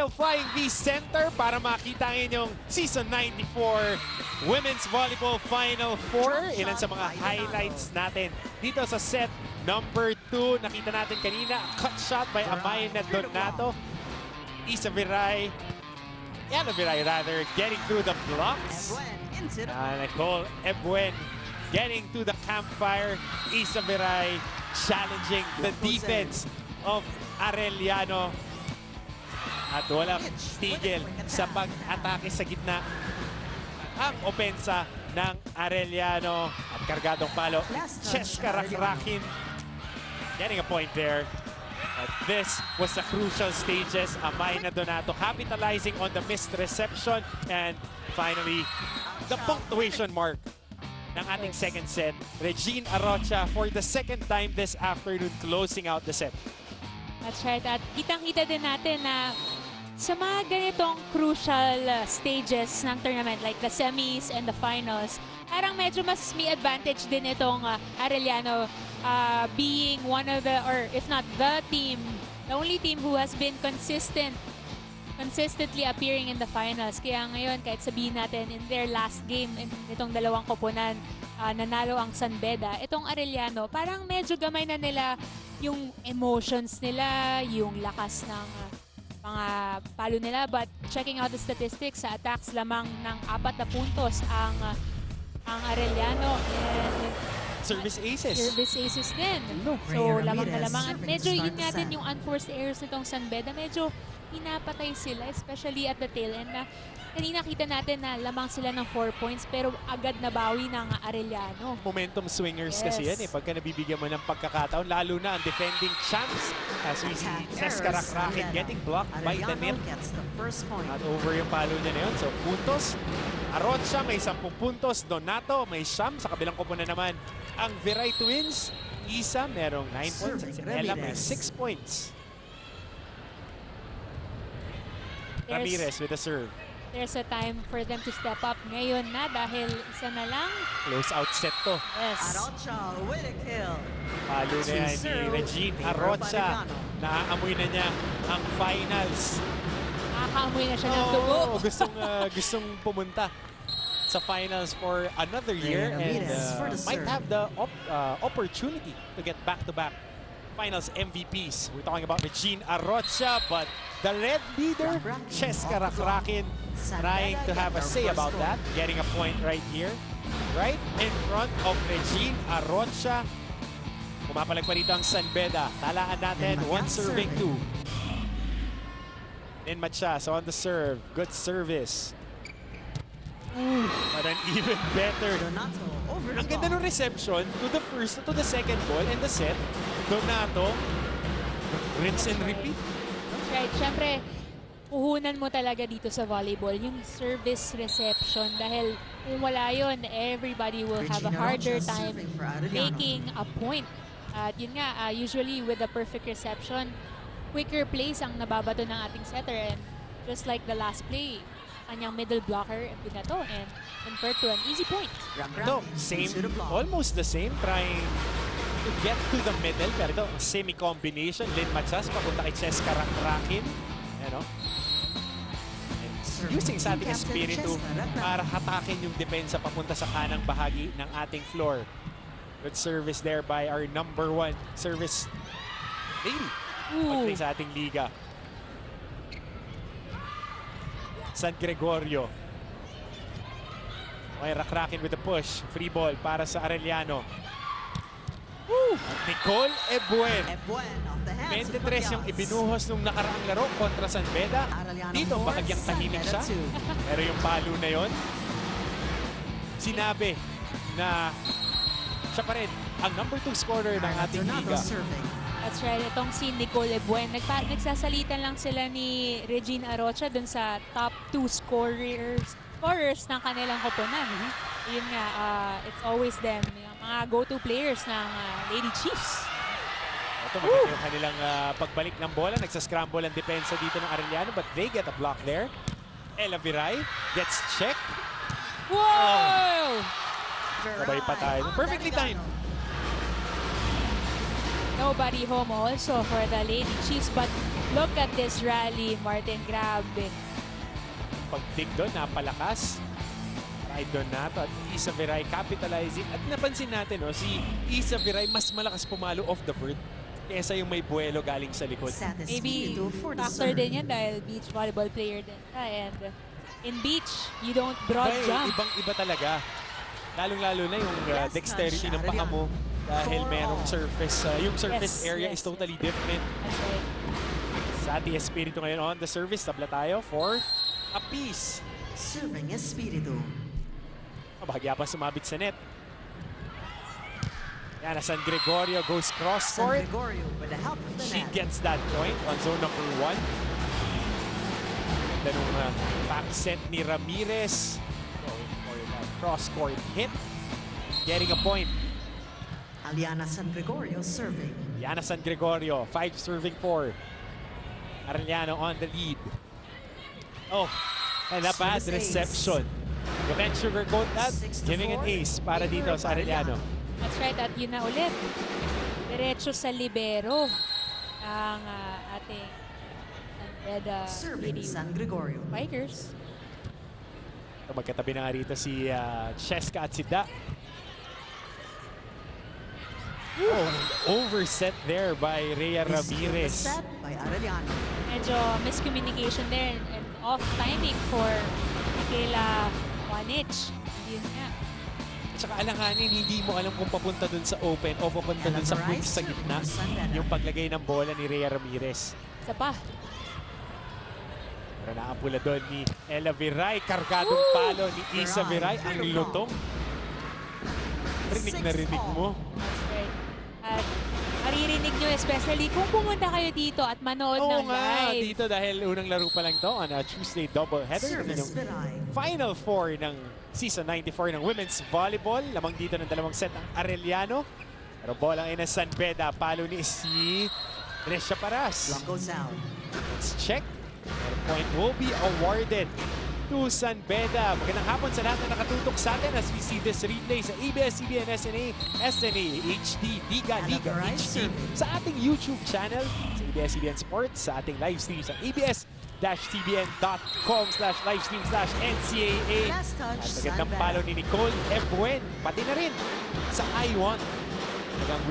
qualifying the center para makita ang inyong Season 94 Women's Volleyball Final 4. Ilan sa mga highlights natin dito sa set number 2. Nakita natin kanina, cut shot by Amayna Donato. Isa Viray, getting through the blocks. Nicole Ebuen getting to the campfire. Isa Viray challenging the defense of Arellano. At walang tigil sa pag-atake sa gitna ang opensa ng Arellano. At kargadong palo, Cheska Rakrakin getting a point there. But this was the crucial stages. Amayna Donato capitalizing on the missed reception. And finally, the punctuation mark ng ating second set. Regine Arocha for the second time this afternoon closing out the set. That's right. At kitang-kita din natin na sa mga ganitong crucial stages ng tournament like the semis and the finals, parang medyo mas may advantage din itong Arellano being one of the, or if not the team, the only team who has been consistently appearing in the finals. Kaya ngayon, kahit sabihin natin in their last game, itong dalawang koponan, nanalo ang Beda, itong Arellano, parang medyo gamay na nila yung emotions nila, yung lakas ng mga palo nila. But checking out the statistics, sa attacks lamang ng 4 na puntos ang Arellano. And service aces. Service aces din. So, lamang na lamang. At medyo yun nga din yung unforced errors nitong Beda. Medyo pinapatay sila, especially at the tail end. Kanina kita natin na lamang sila ng 4 points pero agad nabawi ng Arellano. Momentum swingers kasi yan eh. Pagka nabibigyan mo ng pagkakataon, lalo na ang defending champs. As we see, Cheska Rakrakin getting blocked by the net. At over yung palo niya na yun. So, puntos. Arocha may 10 puntos. Donato may siyam. Sa kabilang koponan naman, ang Viray Twins. Isa merong 9 points. At si Ella may 6 points. Ramirez with the serve. There's a time for them to step up ngayon na dahil isa na lang. Close out set to. Yes. Arocha with a kill. Palo na yan ni Regine Arocha. Naaamoy na niya ang finals. Nakakaamoy na siya ng dugo. Gustong pumunta sa finals for another year and might have the opportunity to get back-to-back finals MVPs. We're talking about Regine Arocha, but the red leader, Cheska Rakrakin, trying to have a say about that. Getting a point right here, right in front of Regine Arocha. Pumapalag pa rito ang Beda. Talaan natin, 1 serving 2. In Machas on the serve. Good service. But an even better. Ang ganda ng reception to the first, to the second ball and the set. Donato, rinse and repeat. Right, syempre, puhunan mo talaga dito sa volleyball yung service reception dahil kung wala yun, everybody will have a harder time making a point. At yun nga, usually with the perfect reception, quicker plays ang nababato ng ating setter. And just like the last play, kanyang middle blocker and binato and convert to an easy point. No, same, almost the same, trying to get to the middle, pero ito, semi-combination. Lynn Machas, papunta kay Cheska Rakrakin. Ano? Using sa ating espiritu para hatakin yung depensa papunta sa kanang bahagi ng ating floor. Good service there by our number 1 service lady pagdating sa ating liga. San Gregorio. Okay, Rakrakin with the push. Free ball para sa Arellano. Nicole Ebuen. 23 yung ibinuhos nung nakaraang laro kontra Beda. Dito, bahagyang tahimik siya. Pero yung palo na yon, sinabi na siya pa rin ang number 2 scorer ng ating liga. That's right. Itong si Nicole Ebuen. Nagsasalitan lang sila ni Regine Arocha dun sa top 2 scorers ng kanilang koponan. Yun nga, it's always them. Yung mga go-to players ng Lady Chiefs. Ito, maganda yung kanilang pagbalik ng bola. Nagsascramble ang depensa dito ng Arellano, but they get a block there. Ella Viray gets checked. Whoa! Sabay pa tayo. Perfectly timed. Nobody home also for the Lady Chiefs, but Look at this rally, Martin. Grabe. Pagdig doon, napalakas. Ride doon nato at Isa Viray capitalizing. At napansin natin, no, si Isa Viray mas malakas pumalo off the vert kesa yung may buwelo galing sa likod. Maybe factor din yan dahil beach volleyball player din. And in beach, you don't broad jump. Ibang-iba talaga. Lalong-lalo na yung dexterity ng paa mo dahil merong surface. Yung surface area is totally different. That's right. Sati Espiritu ngayon on the service. Tabla tayo for a piece. Serving Espiritu. Bahagya pa sumabit sa net. Yan, San Gregorio goes cross San court. Gregorio with the help of the She net. gets that point on zone number 1. Ganda nung back set ni Ramirez. Going for that cross-court hit. Getting a point. Aliana San Gregorio serving. Yana San Gregorio, 5 serving 4. Arellano on the lead. Oh, and a bad Service ace. reception. You can't sugarcoat that. 6-4. Giving an ace para dito sa Arellano. That's right. At yun na ulit. Diretso sa libero ang ating Beda Serving San Gregorio. Spikers. Magkatabi na nga rito si Cheska at si Da. Oh, overset there by Rhea Ramirez. Set by Arellano. Medyo miscommunication there and off timing for Michaela Wanich. Yun nga. Tsaka alanganin, hindi mo alam kung papunta dun sa open o papunta dun sa hook sa gitna. Yung paglagay ng bola ni Rhea Ramirez. Isa pa. Pero naapula doon ni Ella Viray. Kargadong palo ni Isa Viray. Ang lutong. Rinig na rinig mo. That's right. At maririnig nyo especially kung pumunta kayo dito at manood Oo ng nga, live. dito dahil unang laro pa lang to on a Tuesday doubleheader. Service Viray. Final 4 ng Season 94 ng Women's Volleyball. Lamang dito ng dalawang set ang Arellano. Pero bola ngayon ng San Beda. Palo ni si Resha Paras. Block goes out. Let's check. The point will be awarded to San Beda. Magandang hapon sa lahat na nakatutok sa atin as we see this replay sa ABS-CBN SNA HD Liga HD sa ating YouTube channel sa ABS-CBN Sports, sa ating live stream sa abs-cbn.com/livestream/NCAA. Last touch, At magandang San palo Beda. ni Nicole Ebuen, pati na rin sa I1.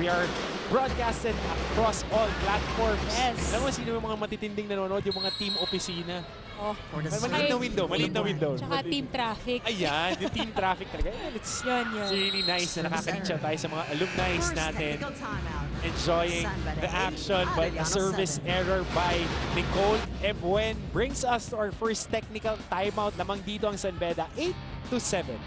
We are broadcasted across all platforms. Yes. Alam mo sino yung mga matitinding nanonood, yung mga team opisina. Oh. For the Maliit na service. window, maliit na window. Tsaka team traffic. Ayan, yung team traffic talaga. It's Yun. really nice na nakaka-reach out tayo sa mga alumni First natin. technical timeout. Enjoying San Beda the 8, action, but a Arellano service 7. error by Nicole Ebuen brings us to our first technical timeout. Lamang dito ang San Beda, 8-7.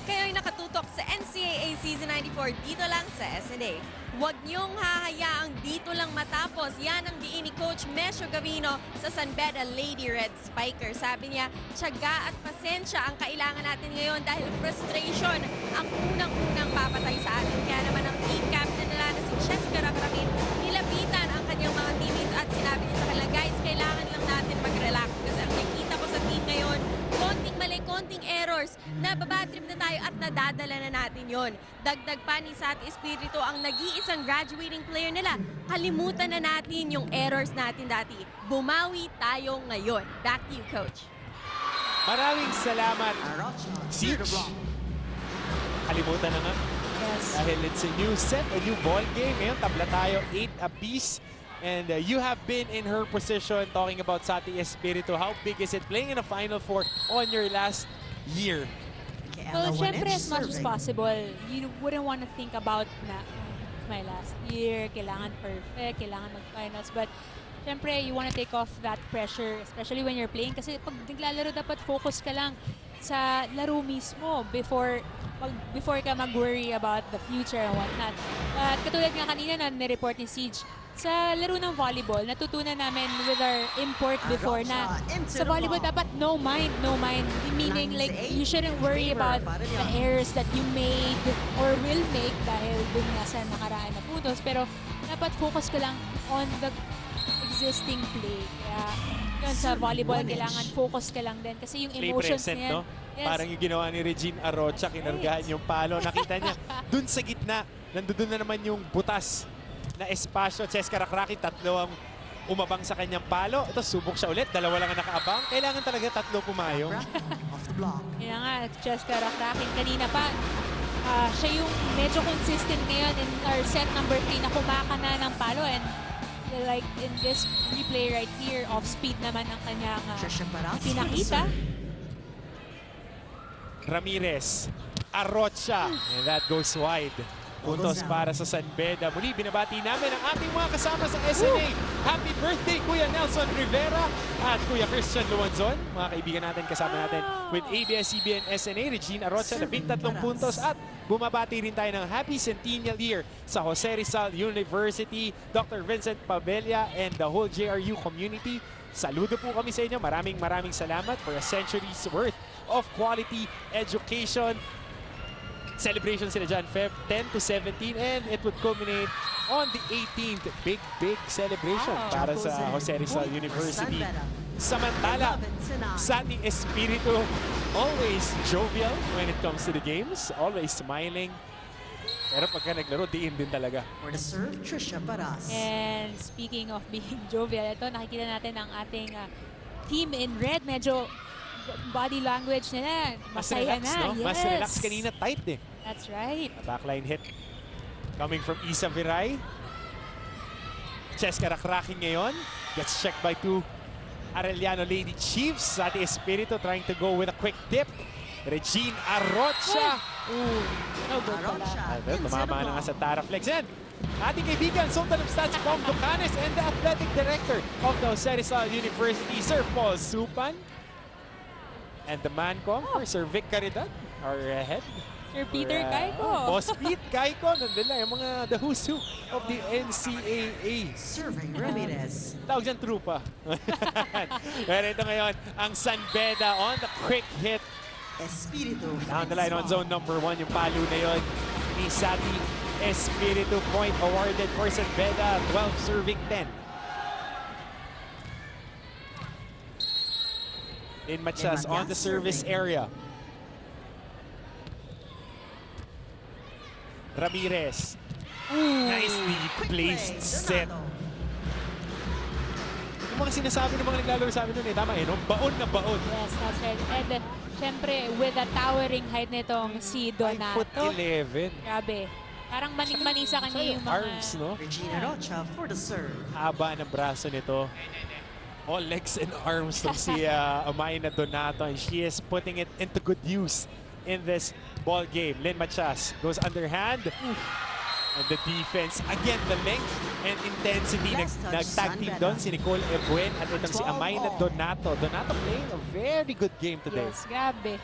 Kayo'y nakatutok sa NCAA Season 94 dito lang sa SNA. Huwag niyong hahayaang dito lang matapos. Yan ang diin ni Coach Mesho Gavino sa San Beda Lady Red Spiker. Sabi niya, tiyaga at pasensya ang kailangan natin ngayon dahil frustration ang unang-unang papatay sa atin. Kaya naman ang team captain nila na si Cheska Ramirez nilapitan ang kanyang mga teammates at sinabi niya sa kanila, guys, kailangan lang natin mag-relax kasi ang nakikita ko sa team ngayon, konting mali, konting errors, nababadtrip na tayo at nadadala na natin yon. Dagdag pa ni Sati Espiritu ang nag-iisang graduating player nila. Kalimutan na natin yung errors natin dati. Bumawi tayo ngayon. Back to you, Coach. Maraming salamat, Aracha. Siege. Kalimutan na nga. Yes. Dahil it's a new set, a new ball game. Ngayon, tabla tayo 8 apiece. And you have been in her position talking about Sati Espiritu. How big is it playing in a Final Four on your last year? Well, syempre, as much as possible, you wouldn't want to think about na my last year, kailangan perfect, kailangan mag-finals. But syempre, you want to take off that pressure, especially when you're playing. Kasi pag naglalaro, dapat focus ka lang sa laro mismo before ka mag-worry about the future and whatnot. At katulad nga kanina na nireport ni Siege, sa laro ng volleyball, natutunan namin with our import before na sa volleyball dapat no mind. Meaning like you shouldn't worry about the errors that you made or will make dahil dun nga sa nakaraan na puntos. Pero dapat focus ka lang on the existing play. Kaya yun, sa volleyball, kailangan focus ka lang din. Kasi yung Play emotions present, niyan, no? yes. Parang yung ginawa ni Regine Arocha, kinargahan yung palo. Nakita niya, dun sa gitna, nandoon na naman yung butas na espasyo. Cheska Rakraki, 3 ang umabang sa kanyang palo. Ito, subok siya ulit. 2 lang ang nakaabang. Kailangan talaga 3 pumayong. Off the block. Yan nga, Cheska Rakraki kanina pa. Siya yung medyo consistent ngayon in our set number 3 na kumakana ng palo. And like in this replay right here, off-speed naman ang kanyang Trisha Paras. pinakita. Ramirez, Arrocha, and that goes wide. Puntos para sa San Beda. Muli, binabati namin ang ating mga kasama sa SNA. Happy birthday, Kuya Nelson Rivera at Kuya Christian Luanzon. Mga kaibigan natin, kasama natin with ABS-CBN SNA, Regine Arrocha, 13 puntos. At bumabati rin tayo ng Happy Centennial Year sa Jose Rizal University, Dr. Vincent Pabella, and the whole JRU community. Saludo po kami sa inyo. Maraming salamat for a century's worth of quality education. Celebration sila dyan, Feb 10 to 17, and it would culminate on the 18th. Big celebration para sa Jose Rizal University. Samantala, sa ating espiritu, always jovial when it comes to the games, always smiling. Pero pagka naglaro, diin din talaga. For the serve, Trisha Paras. And speaking of being jovial, ito nakikita natin ang ating team in red. Medyo body language nila, masaya relax, na. no? Yes. Mas relax kanina, tight eh. That's right. Backline hit coming from Isa Viray. Cheska Rakraki ngayon. Gets checked by 2 Arellano Lady Chiefs. Sa ating espiritu trying to go with a quick dip. Regine Arrocha. Ooh, no good pala. Tumama na nga sa Tara Flex. And ating kaibigan, Sultan of Stats, Pong Ducanes, and the athletic director of the Jose Rizal University, Sir Paul Supan. And the man for Sir Vic Caridad, our head. Sir Peter Caico. Boss Pete Caico. Nandun lang yung mga the who's who of the NCAA. Serving Ramirez. Tawag dyan, trupa. Pero ito ngayon, ang San Beda on the quick hit. Espiritu. Down the line on zone number 1. Yung palo na yun ni Sati Espiritu. Point awarded for San Beda. 12 serving 10. In Machas on the service area. Ramirez. Nicely placed set. Yung mga sinasabi ng mga naglalaro sa amin nun tama no? Baon na baon. Yes, that's right. And syempre, with the towering height nitong si Donato. 5'11". Grabe. Parang maning-mani sa kanya yung mga arms, no? Regina Rocha for the serve. Haba ng braso nito. All legs and arms to si Amayna Donato, and she is putting it into good use in this ball game. Lynn Machas goes underhand. And the defense, again, the length and intensity. Nag-tag team doon si Nicole Ebuen at itong si Amayna Donato. Donato playing a very good game today. Yes, grabe.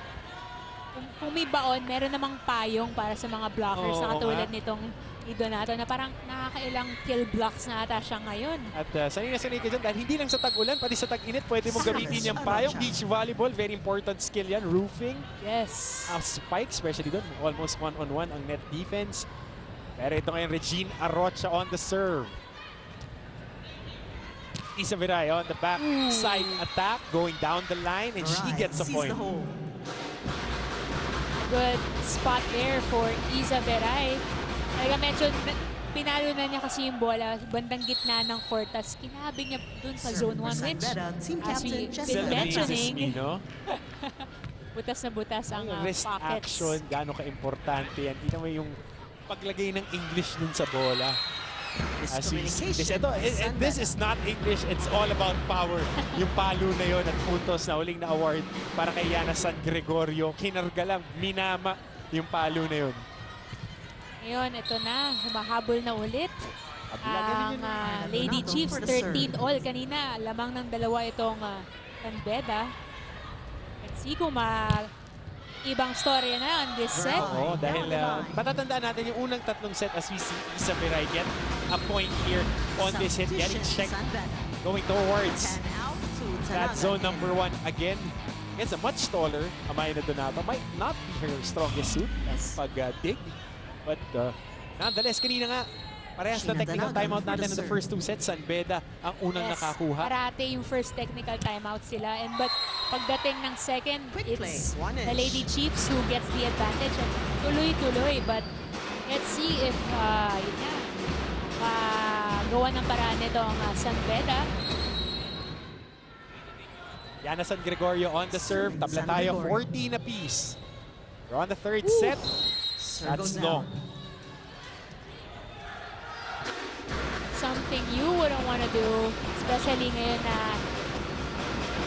Kung may baon, meron namang payong para sa mga blockers na katulad nitong ni Donato na parang nakakailang kill blocks na ata siya ngayon. At sanay na sanay ka dyan dahil hindi lang sa tag-ulan, pati sa tag-init, pwede mong gamitin yung payong. Beach volleyball, very important skill yan. Roofing. Yes. Spike, especially doon. Almost one-on-one ang net defense. Pero ito ngayon, Regine Arrocha on the serve. Isa Viray on the back side attack, going down the line, and she gets a point. Good spot there for Isa Viray. Talaga medyo pinalo na niya kasi yung bola bandang gitna ng court. Tapos kinabi niya dun sa zone 1, which as we've been mentioning, butas na butas ang wrist pockets. action, gaano ka-importante yan. Tingnan mo yung paglagay ng English dun sa bola. As we see this, this is not English, it's all about power. Yung palo na yon at puntos na huling na award para kay Yana San Gregorio. Kinarga lang, minama yung palo na yon. Ngayon, ito na, humahabol na ulit. Ang Lady Chiefs, 13 all. Kanina, lamang ng dalawa itong San Beda. Let's see kung ibang story na on this set. Oo, dahil matatandaan natin yung unang 3 set as we see Isa Viray get a point here on this hit. Getting checked, going towards that zone number 1 again. Against a much taller Amayna Donato. Might not be her strongest suit pag dig. But nonetheless, kanina nga, parehas na technical timeout natin in the first 2 sets. San Beda ang unang nakakuha. Parate yung first technical timeout sila. But pagdating ng second, it's the Lady Chiefs who gets the advantage. Tuloy-tuloy. But let's see if, gawa ng paraan nito ang San Beda. Yana San Gregorio on the serve. Tabla tayo 14 apiece. We're on the third set. That's long. Something you wouldn't want to do, especially ngayon na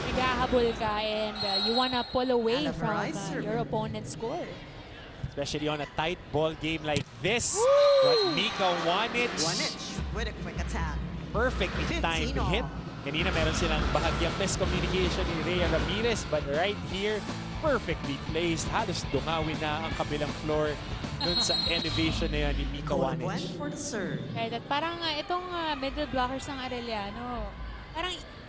naghahabol ka and you want to pull away from your opponent's score. Especially on a tight ball game like this. But Mika Wanich. With a quick attack. Perfectly timed hit. Kanina meron silang bahagyang miscommunication ni Rhea Ramirez, but right here, perfectly placed. Halos dungawin na ang kabilang floor dun sa elevation na yan ni Mika Wanich. Right, at parang itong middle blockers ng Arellano,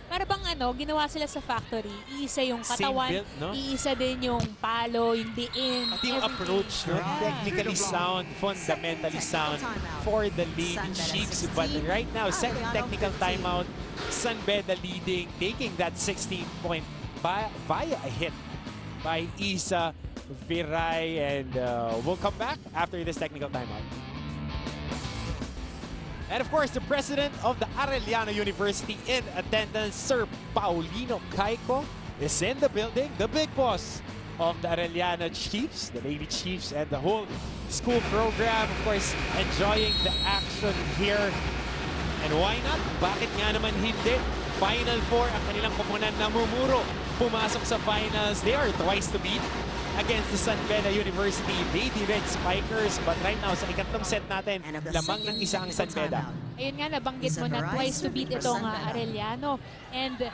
para bang ginawa sila sa factory. Iisa yung katawan, build, no? iisa din yung palo, yung diin, Pati yung approach, no? Technically sound, fundamentally sound for the Lady Chiefs. But right now, second technical timeout, San Beda leading, taking that 16-point via a hit by Isa Viray. And we'll come back after this technical timeout. And of course, the president of the Arellano University in attendance, Sir Paulino Caico, is in the building. The big boss of the Arellano Chiefs, the Lady Chiefs, and the whole school program. Of course, enjoying the action here. And why not? Bakit nga naman hindi? Final Four, ang kanilang koponan namumuro. Pumasok sa finals. They are twice to beat against the San Beda University Lady Red Spikers. But right now, sa ikatlong set natin, lamang ng isang San Beda. Ayun nga, nabanggit mo na twice to beat itong Arellano. And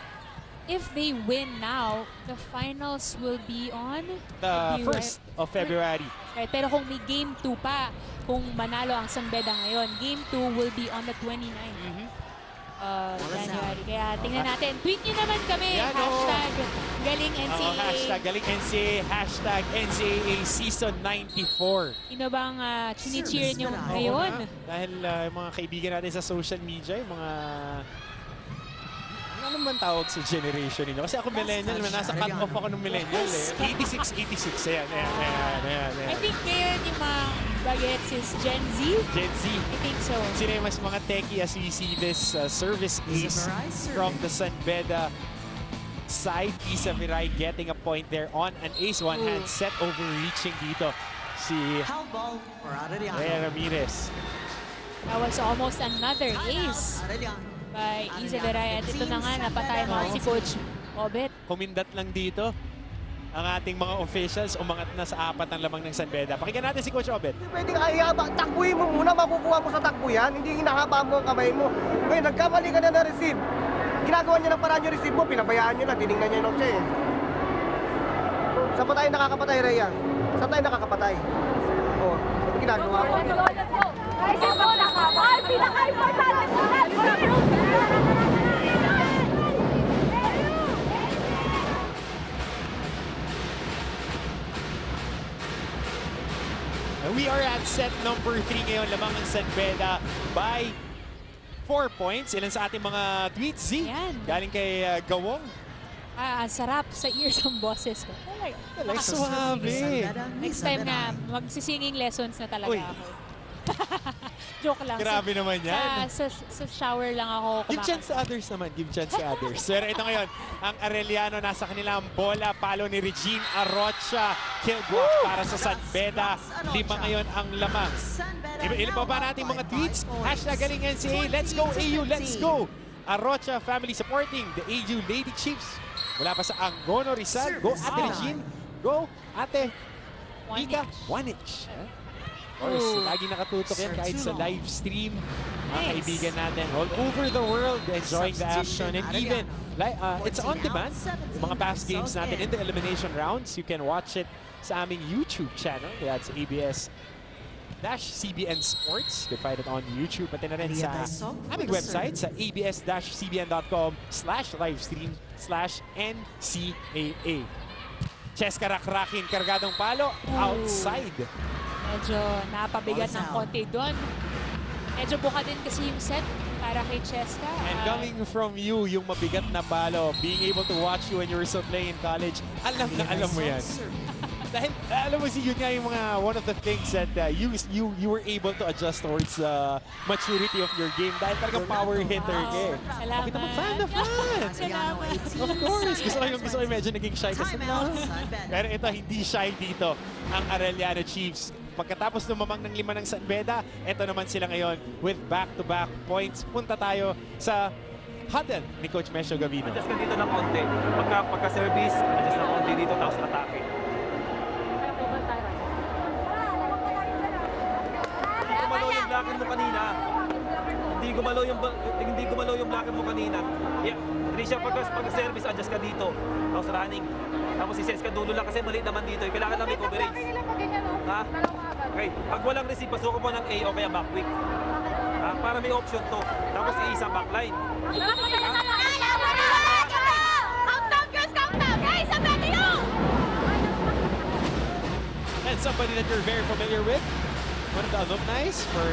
if they win now, the finals will be on the 1st of February. Right, pero kung may game 2 pa, kung manalo ang San Beda ngayon, game 2 will be on the 29th. January. Kaya tingnan natin. Tweet nyo naman kami. Yan, hashtag Galing NCAA. Hashtag Galing NCAA. Hashtag NCAA Season 94. Sino bang chini-cheer nyo ngayon? Dahil mga kaibigan natin sa social media, yung mga... Ano naman tawag sa generation ninyo? Kasi ako millennial, nasa cut-off ako ng millennial eh. 86. Ayan. I think ngayon yung mga bagets is Gen Z. Gen Z. I think so. Sino yung mas mga techie as we see this service ace from the San Beda side. Isa Viray getting a point there on an ace. One-hand set overreaching dito. Si Rhea Ramirez. That was almost another ace by Isa Viray. At ito na nga, napatay mo si Coach Obet. Kumindat lang dito ang ating mga officials, umangat na sa 4 ang lamang ng San Beda. Pakinggan natin si Coach Obet. Pwede ka ihaba, takbuhin mo muna, makukuha mo sa takbo yan, hindi hinahaba mo ang kamay mo. Ngayon, nagkamali ka na na-receive. Ginagawa niya ng paraan yung receive mo, pinabayaan niyo na, tinignan niya yung notche eh. Saan pa tayo nakakapatay, Rhea? Saan tayo nakakapatay? Oo, ano ginagawa mo? Pinaka-importante mo na! We are at set number 3 ngayon, lamang ng San Beda by 4 points. Ilan sa ating mga tweets, Z? Yan. Galing kay Gawong. Sarap sa ears ang boses ko. Like, suwabe. Next time na, magsisinging lessons na talaga ako. Joke lang. Grabe naman yan. Sa shower lang ako Give chance sa others naman. Give chance sa others. Pero ito ngayon, ang Arellano nasa kanilang bola. Palo ni Regine Arrocha. Kill block para sa San Beda. 5 ngayon ang lamang. Ilan pa ba natin mga tweets? Hashtag Galing NCAA. Let's go AU. Let's go. Arrocha family supporting the AU Lady Chiefs. Mula pa sa Angono Rizal. Go Ate Regine. Go Ate Mika Wanich. Of course, lagi nakatutok yan kahit sa live stream. Mga kaibigan natin all over the world enjoying the action. And even, it's on demand. Yung mga past games natin in the elimination rounds, you can watch it sa aming YouTube channel. That's ABS-CBN Sports. You can find it on YouTube. Pati na rin sa aming website sa abs-cbn.com/livestream/NCAA. Cheska Rakrakin, kargadong palo, outside. Medyo napabigat ng konti doon. Medyo buka din kasi yung set para kay Cheska. And coming from you, yung mabigat na palo, being able to watch you when you were still playing in college, alam na alam mo yan. Dahil, alam mo, yun nga yung mga one of the things that you were able to adjust towards maturity of your game dahil talagang power hitter ka eh. Salamat. Bakit naman fan na fan? Salamat. Of course. Gusto ko yung medyo naging shy kasi Timeout, San Beda. pero ito, hindi shy dito ang Arellano Chiefs. Pagkatapos lumamang ng 5 ng San Beda, ito naman sila ngayon with back-to-back points. Punta tayo sa huddle ni Coach Mesho Gavino. Adjust ka dito ng konti. Pagka-service, adjust ng konti dito, tapos atake. Gumalaw yung blocker mo kanina. Hindi gumalaw yung blocker mo kanina. Yeah, hindi siya pagka-service, adjust ka dito. Tapos running. Tapos i-sense ka dulo lang kasi maliit naman dito. Kailangan lang may coverage. Ha? Okay. Pag walang receive, pasuko mo ng A o kaya back quick. Ha? Para may option to. Tapos i-isa backline. And somebody that you're very familiar with, one of the alumni for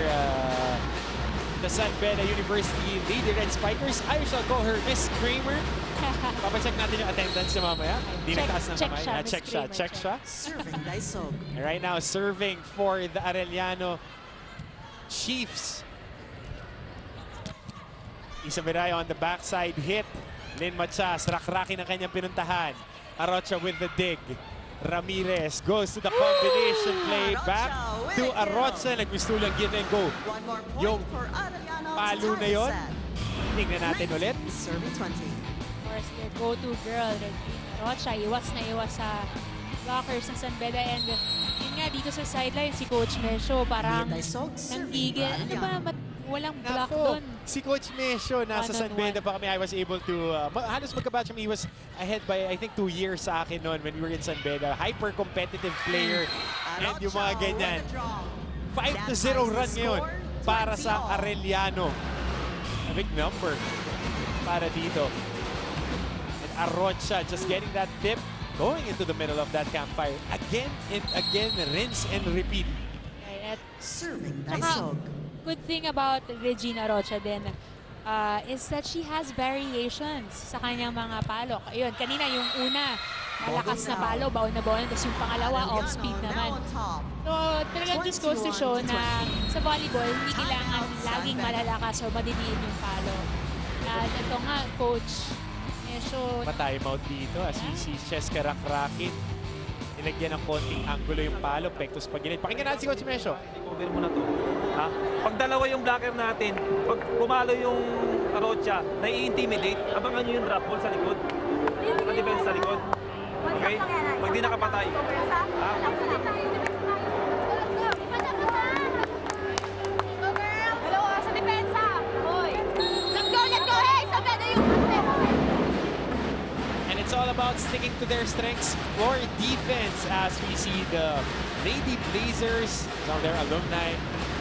the San Beda University Lady Red Spikers. I shall call her Miss Kramer. Papacheck natin yung attendance niya mamaya. Hindi nagtaas ng kamay. Check siya, check siya. Serving Daisog. And right now, serving for the Arellano Chiefs. Isabiray on the backside hit. Lynn Machas, rakraki ng kanyang pinuntahan. Arocha with the dig. Ramirez goes to the combination play back to Arocha. Naggusto lang give and go. One more point Yung for Arellano palo to na tie yon. the set. Tingnan natin ulit. Serving 20. Of course, their go-to girl, Rocha, iwas na iwas sa blockers ng San Beda. And yun nga, dito sa sideline, si Coach Mesho parang Daisog serving nanggigil. for Ano ba, Arellano. walang block Nako, doon. si Coach Mesho, nasa San Beda pa kami. I was able to, halos magkabatch kami. He was ahead by, I think, 2 years sa akin noon when we were in San Beda. Hyper-competitive player. And yung mga ganyan. 5-0 run ngayon para sa Arellano. A big number para dito. And Arocha just getting that tip, going into the middle of that campfire. Again and again, rinse and repeat. Okay, at Serving Tsaka, Daisog. good thing about Regina Rocha din is that she has variations sa kanyang mga palok. Ayun, kanina yung una, malakas na palo, baon na baon. Tapos yung pangalawa, off-speed naman. So, talagang just goes to show na sa volleyball, hindi kailangan laging malalakas o madidiin yung palo. At ito nga, Coach Mesho, Pa-timeout dito as we see Cheska Rakrakit. Nilagyan ng konting angulo yung palo, pektos pag ginit. Pakinggan natin si Coach Mesho. Cover mo na to. Ha? Pag dalawa yung blocker natin, pag pumalo yung Arocha, nai-intimidate, abangan nyo yung drop ball sa likod. Naka-defense sa likod. Okay? Pag di nakapatay. Ha? Sa depensa. Hoy. Let's go, hey! Sa Beda yung And it's all about sticking to their strengths for defense as we see the Lady Blazers, some of their alumni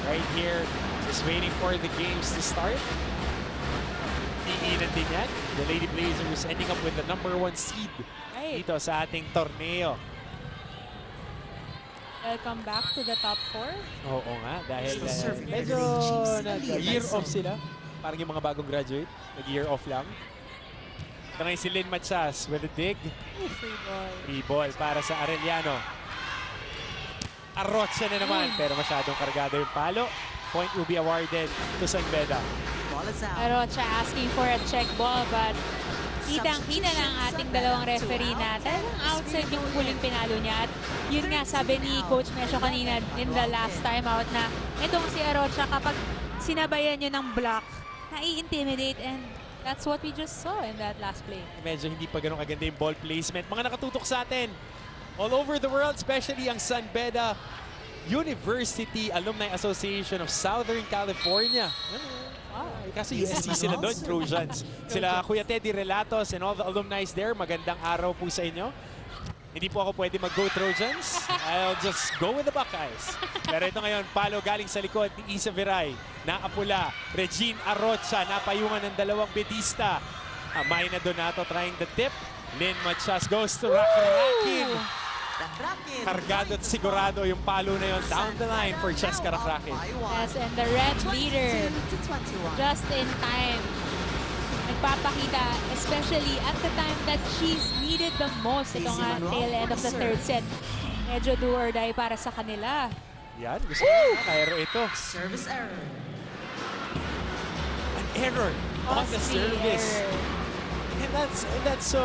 right here, just waiting for the games to start. Iinan din yan. The Lady Blazers ending up with the #1 seed dito sa ating torneo. welcome back to the top 4. Oo nga, dahil Still serving medyo for the Chiefs. nag-year off sila. Parang yung mga bagong graduate, nag-year off lang. Ito ngayon si Lynn Machas with a dig. Free ball. Free ball para sa Arellano. Arocha na naman, pero masyadong kargado yung palo. Point will be awarded to San Beda. Ball is out. Rocha asking for a check ball, but kitang-kita ng ating dalawang referee na talagang outside yung huling pinalo niya. At yun nga, sabi ni Coach Mesho kanina in the last time out na itong si Arocha kapag sinabayan niyo ng block, nai-intimidate, and that's what we just saw in that last play. Medyo hindi pa ganun kaganda yung ball placement. Mga nakatutok sa atin all over the world, especially ang San Beda University Alumni Association of Southern California. Kasi USC sila doon, Trojans. Sila Kuya Teddy Relatos and all the alumni there. Magandang araw po sa inyo. Hindi po ako pwede mag-go Trojans. I'll just go with the Buckeyes. Pero ito ngayon, palo galing sa likod ni Isa Viray. Naapula, Regine Arocha, napayungan ng dalawang bedista. Amay na Donato trying the tip. Lynn Machas goes to Rakrakin. Kargado at sigurado yung palo na yun down the line for Cheska Rakrakin. Yes, and the red leader, just in time, nagpapakita, especially at the time that she's needed the most. Ito nga, tail end of the third set. medyo do or die para sa kanila. Yan, gusto nila. Nairo ito. Service error. An error on the Costly service. error. And that's so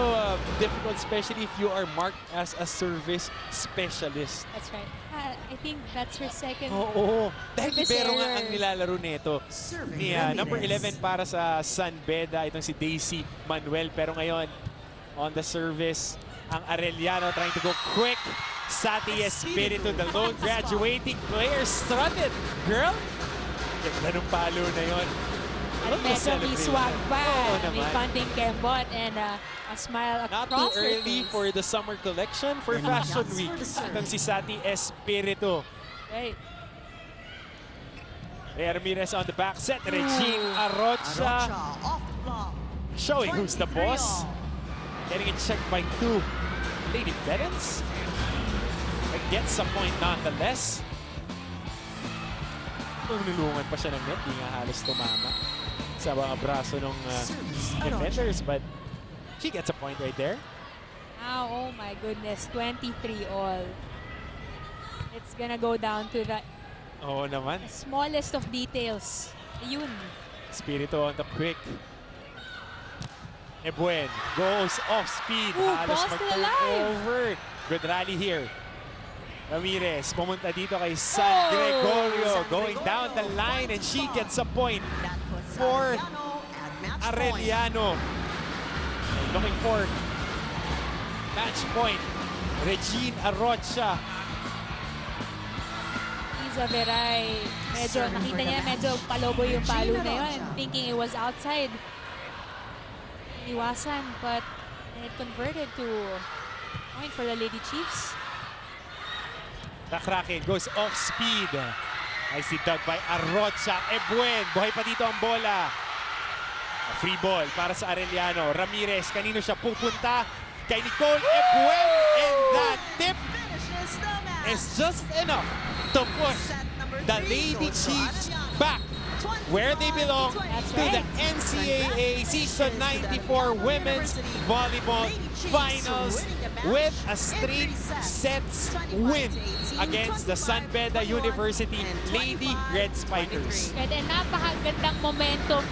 difficult, especially if you are marked as a service specialist. That's right. I think that's her second. Oo. Dahil Service libero nga error. ang nilalaro nito. Serving Ni number Ramirez. 11 para sa San Beda, itong si Daisy Manuel. Pero ngayon, on the service, ang Arellano trying to go quick. Sati Espiritu, the lone graduating player, strutted. Girl, ganda ng palo na yun. At medyo may swag pa. Oo May naman. punting kembot and a smile Not across too her early face. for the summer collection for And Fashion shots Week. for the serve. Itong si Sati Espiritu. Right. Ramirez on the back set. Regine Arocha Arocha off the block. showing who's the 23 boss. all. Getting it checked by two Lady Bedens. But gets a point nonetheless. Nulungan pa siya ng net. Di nga halos tumama sa mga braso ng Service defenders. But she gets a point right there. Now, oh my goodness, 23 all. It's gonna go down to the Oo naman. smallest of details. Ayun. Spirito on the quick. Ebuen goes off speed. Ooh, Halos balls still alive. over. Good rally here. Ramirez pumunta dito kay San Oh! Gregorio. San Going Gregorio down the line and she finds gets a point. That puts For Arellano at match point. Arellano. And looking for match point. Regine Arocha. Isa Veray, medyo Serving nakita for the niya, match. medyo palobo yung palo Regina na yun. Rocha. Thinking it was outside. Iwasan, but it converted to point for the Lady Chiefs. The Kraken goes off speed. Nicely dug by Arocha. Ebuen. Buhay pa dito ang bola. A free ball para sa Arellano. Ramirez. Kanino siya pupunta? Kay Nicole Ebuen. And that tip Finishes the match. is just enough to push Set number the 3 Lady goes to Chiefs Arellano. back where they belong, 25-20. That's to the right. NCAA Season 94 Women's Volleyball Finals with a straight sets win against the San Beda University Lady Red Spikers. And napakagandang momentum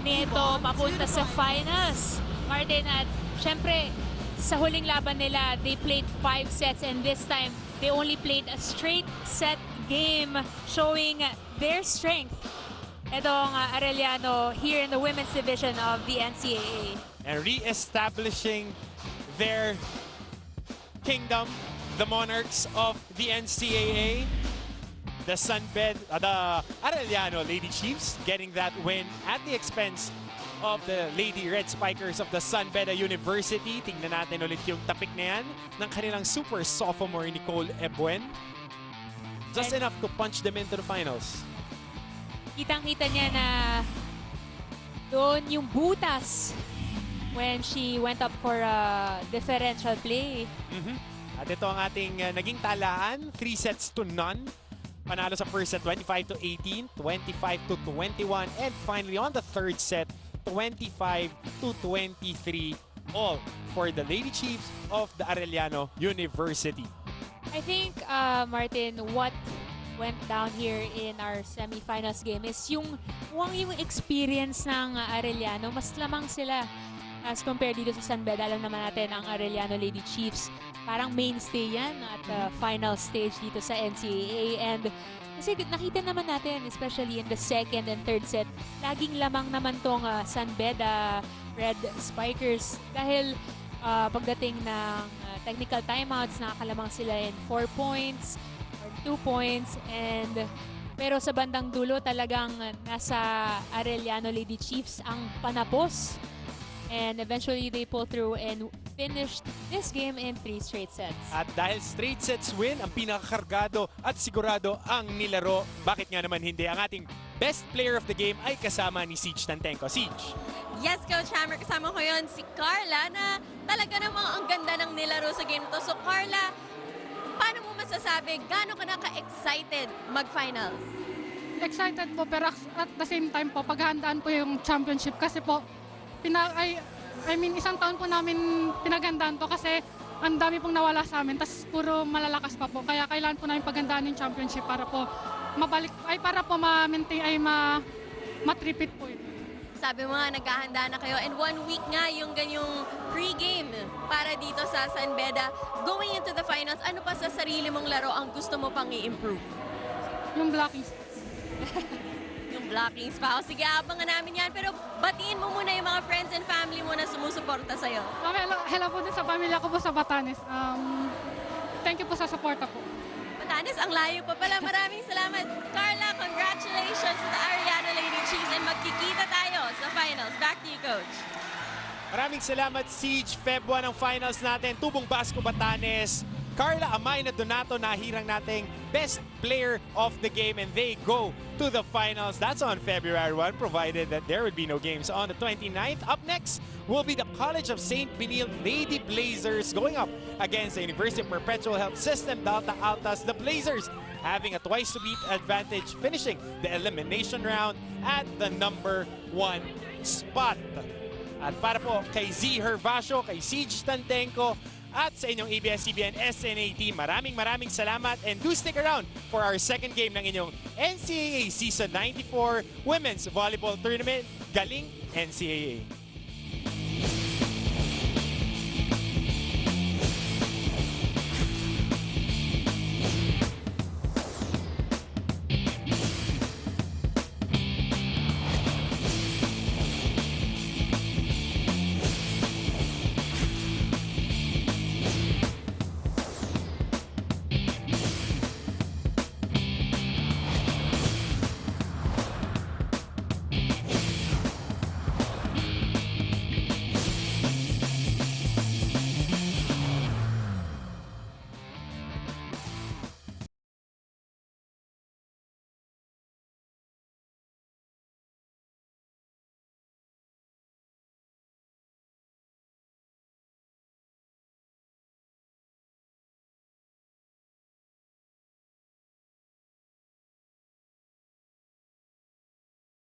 nito papunta sa finals. Martin, at syempre, sa huling laban nila, they played 5 sets and this time, they only played a straight set game showing their strength. Itong Arellano here in the women's division of the NCAA. And re-establishing their kingdom, the Monarchs of the NCAA. The the Arellano Lady Chiefs getting that win at the expense of the Lady Red Spikers of the San Beda University. Tingnan natin ulit yung tapik na yan ng kanilang super sophomore Nicole Ebuen. Just enough to punch them into the finals. Kitang-kita niya na doon yung butas when she went up for a differential play. At ito ang ating naging talaan, 3 sets to none. Panalo sa first set, 25-18, 25-21, and finally on the third set, 25-23, all for the Lady Chiefs of the Arellano University. I think, Martin, what went down here in our semifinals game is yung experience ng Arellano. Mas lamang sila as compared dito sa San Beda. Alam naman natin ang Arellano Lady Chiefs. Parang mainstay yan at final stage dito sa NCAA. And kasi nakita naman natin, especially in the second and third set, laging lamang naman tong San Beda Red Spikers. Dahil pagdating ng technical timeouts, nakakalamang sila in 4 points or 2 points. Pero sa bandang dulo, talagang nasa Arellano Lady Chiefs ang panapos. And eventually, they pulled through and finished this game in 3 straight sets. At dahil straight sets win, ang pinakakargado at sigurado ang nilaro. Bakit nga naman hindi? Ang ating best player of the game ay kasama ni Siege Tantenko. Siege. Yes, Coach Hammer, kasama ko yun si Carla na talaga namang ang ganda ng nilaro sa game to. So Carla, paano mo masasabi, gaano ka naka-excited mag-finals? Excited po, pero at the same time po, paghahandaan po yung championship kasi po, isang taon po namin pinagandaan to kasi ang dami pong nawala sa amin, tas puro malalakas pa po. Kaya kailangan po namin pagandaan yung championship para po mabalik, ay para po ma-maintain, ay ma-tripit po ito. Sabi mo nga, naghahanda na kayo. And 1 week nga yung ganyong pre-game para dito sa San Beda. Going into the finals, ano pa sa sarili mong laro ang gusto mo pang i-improve? Yung blocking. Yung blockings pa. O sige, abangan namin yan. Pero batiin mo muna yung mga friends and family mo na sumusuporta sa'yo. Hello po din sa pamilya ko po sa Batanes. Thank you po sa suporta po. Batanes, ang layo pa pala. Maraming salamat. Carla, congratulations to the Arellano Lady Chiefs and magkikita tayo sa finals. Back to you, Coach. Maraming salamat, Siege. Feb 1 ang finals natin. Tubong Basco, Batanes. Carla Amay na Donato, nahirang nating best player of the game, and they go to the finals. That's on February 1, provided that there would be no games on the 29th. Up next will be the College of St. Benil Lady Blazers going up against the University of Perpetual Health System Delta Altas. The Blazers having a twice-to-beat advantage, finishing the elimination round at the number 1 spot. At para po kay Z Hervasio, kay Siege Tantenko, at sa inyong ABS-CBN SNA team, maraming salamat, and do stick around for our second game ng inyong NCAA Season 94 Women's Volleyball Tournament. Galing NCAA!